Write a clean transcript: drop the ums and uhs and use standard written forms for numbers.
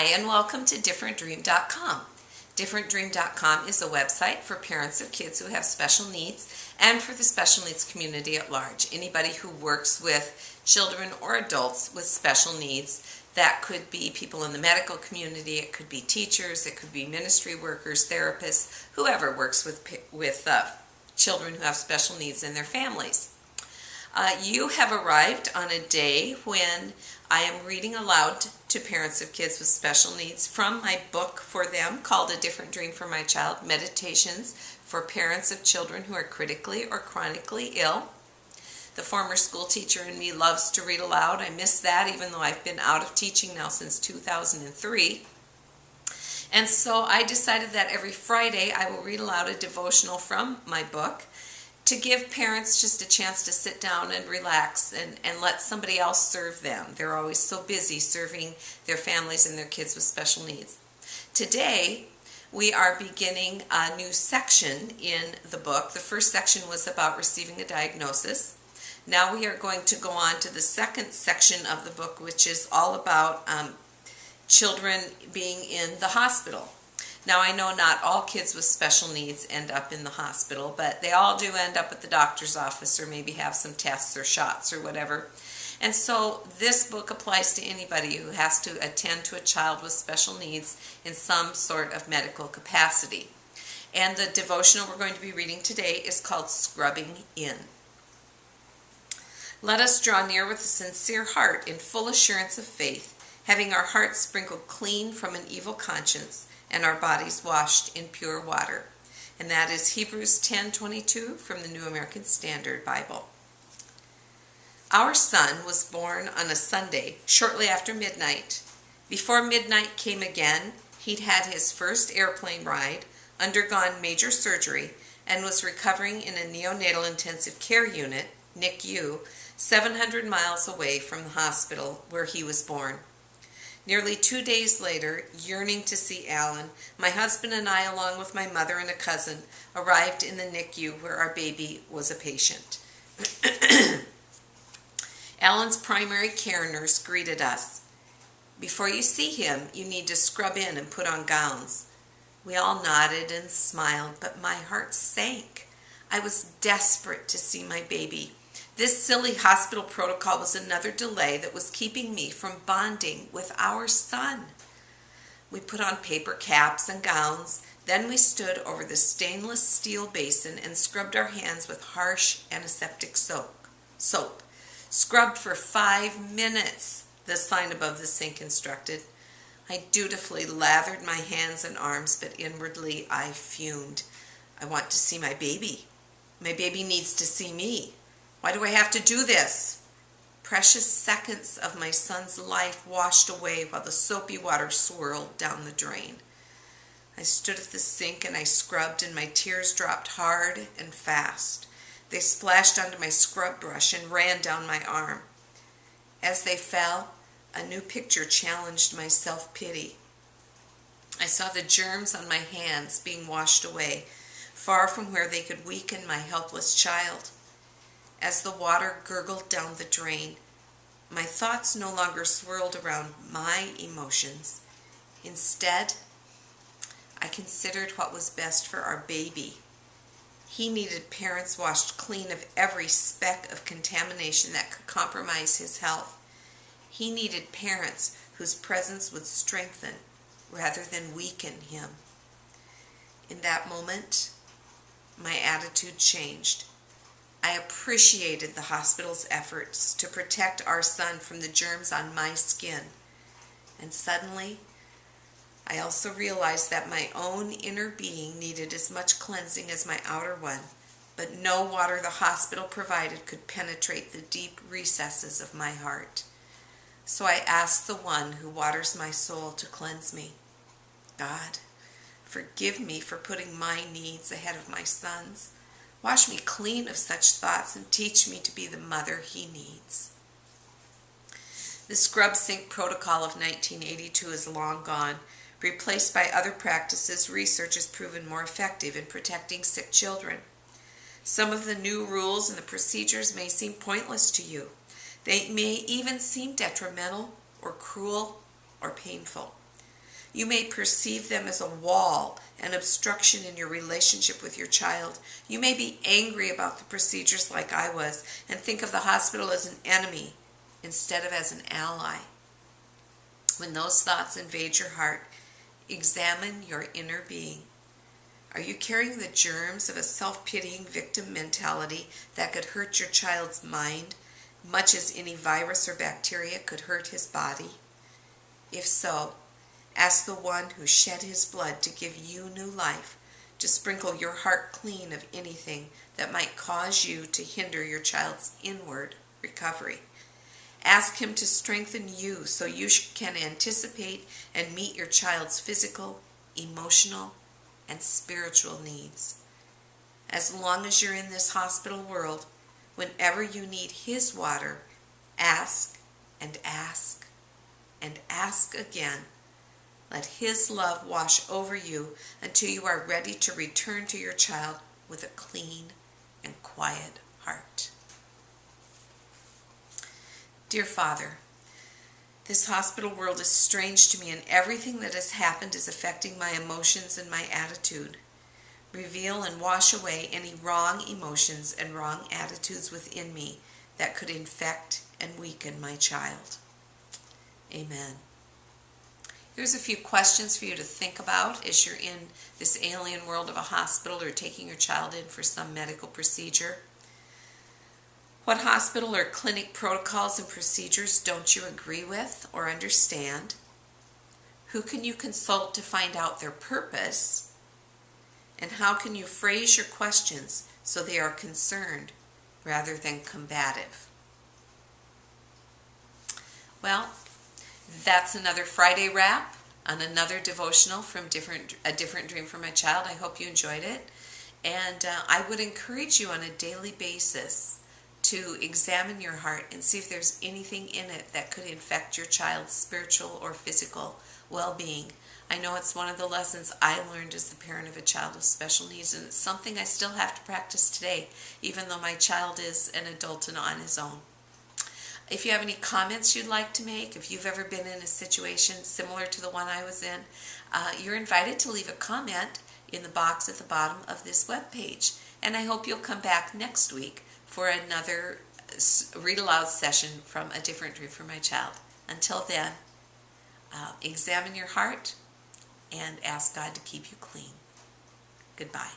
Hi, and welcome to differentdream.com. Differentdream.com is a website for parents of kids who have special needs and for the special needs community at large. Anybody who works with children or adults with special needs. That could be people in the medical community, it could be teachers, it could be ministry workers, therapists, whoever works with children who have special needs in their families. You have arrived on a day when I am reading aloud to parents of kids with special needs from my book for them called A Different Dream for My Child, Meditations for Parents of Children Who Are Critically or Chronically Ill. The former school teacher in me loves to read aloud. I miss that even though I've been out of teaching now since 2003. And so I decided that every Friday I will read aloud a devotional from my book to give parents just a chance to sit down and relax and let somebody else serve them. They're always so busy serving their families and their kids with special needs. Today, we are beginning a new section in the book. The first section was about receiving a diagnosis. Now we are going to go on to the second section of the book, which is all about children being in the hospital. Now, I know not all kids with special needs end up in the hospital, but they all do end up at the doctor's office or maybe have some tests or shots or whatever. And so this book applies to anybody who has to attend to a child with special needs in some sort of medical capacity. And the devotional we're going to be reading today is called Scrubbing In. Let us draw near with a sincere heart in full assurance of faith, having our hearts sprinkled clean from an evil conscience and our bodies washed in pure water. And that is Hebrews 10:22 from the New American Standard Bible. Our son was born on a Sunday shortly after midnight. Before midnight came again, he'd had his first airplane ride, undergone major surgery, and was recovering in a neonatal intensive care unit, NICU, 700 miles away from the hospital where he was born. Nearly 2 days later, yearning to see Alan, my husband and I, along with my mother and a cousin, arrived in the NICU where our baby was a patient. Alan's primary care nurse greeted us. "Before you see him, you need to scrub in and put on gowns." We all nodded and smiled, but my heart sank. I was desperate to see my baby. This silly hospital protocol was another delay that was keeping me from bonding with our son. We put on paper caps and gowns. Then we stood over the stainless steel basin and scrubbed our hands with harsh antiseptic soap. Scrubbed for 5 minutes, the sign above the sink instructed. I dutifully lathered my hands and arms, but inwardly I fumed. I want to see my baby. My baby needs to see me. Why do I have to do this? Precious seconds of my son's life washed away while the soapy water swirled down the drain. I stood at the sink and I scrubbed, and my tears dropped hard and fast. They splashed onto my scrub brush and ran down my arm. As they fell, a new picture challenged my self-pity. I saw the germs on my hands being washed away, far from where they could weaken my helpless child. As the water gurgled down the drain, my thoughts no longer swirled around my emotions. Instead, I considered what was best for our baby. He needed parents washed clean of every speck of contamination that could compromise his health. He needed parents whose presence would strengthen rather than weaken him. In that moment, my attitude changed. I appreciated the hospital's efforts to protect our son from the germs on my skin. And suddenly, I also realized that my own inner being needed as much cleansing as my outer one, but no water the hospital provided could penetrate the deep recesses of my heart. So I asked the one who waters my soul to cleanse me. God, forgive me for putting my needs ahead of my son's. Wash me clean of such thoughts and teach me to be the mother he needs. The scrub sink protocol of 1982 is long gone. Replaced by other practices, research has proven more effective in protecting sick children. Some of the new rules and the procedures may seem pointless to you. They may even seem detrimental or cruel or painful. You may perceive them as a wall, an obstruction in your relationship with your child. You may be angry about the procedures like I was and think of the hospital as an enemy instead of as an ally. When those thoughts invade your heart, examine your inner being. Are you carrying the germs of a self-pitying victim mentality that could hurt your child's mind, much as any virus or bacteria could hurt his body? If so, ask the one who shed his blood to give you new life to sprinkle your heart clean of anything that might cause you to hinder your child's inward recovery. Ask him to strengthen you so you can anticipate and meet your child's physical, emotional, and spiritual needs. As long as you're in this hospital world, whenever you need his water, ask and ask and ask again. Let his love wash over you until you are ready to return to your child with a clean and quiet heart. Dear Father, this hospital world is strange to me, and everything that has happened is affecting my emotions and my attitude. Reveal and wash away any wrong emotions and wrong attitudes within me that could infect and weaken my child. Amen. Here's a few questions for you to think about as you're in this alien world of a hospital or taking your child in for some medical procedure. What hospital or clinic protocols and procedures don't you agree with or understand? Who can you consult to find out their purpose? And how can you phrase your questions so they are concerned rather than combative? Well, that's another Friday wrap on another devotional from A Different Dream for My Child. I hope you enjoyed it. And I would encourage you on a daily basis to examine your heart and see if there's anything in it that could infect your child's spiritual or physical well-being. I know it's one of the lessons I learned as the parent of a child with special needs, and it's something I still have to practice today, even though my child is an adult and on his own. If you have any comments you'd like to make, if you've ever been in a situation similar to the one I was in, you're invited to leave a comment in the box at the bottom of this webpage. And I hope you'll come back next week for another read aloud session from A Different Dream for My Child. Until then, examine your heart and ask God to keep you clean. Goodbye.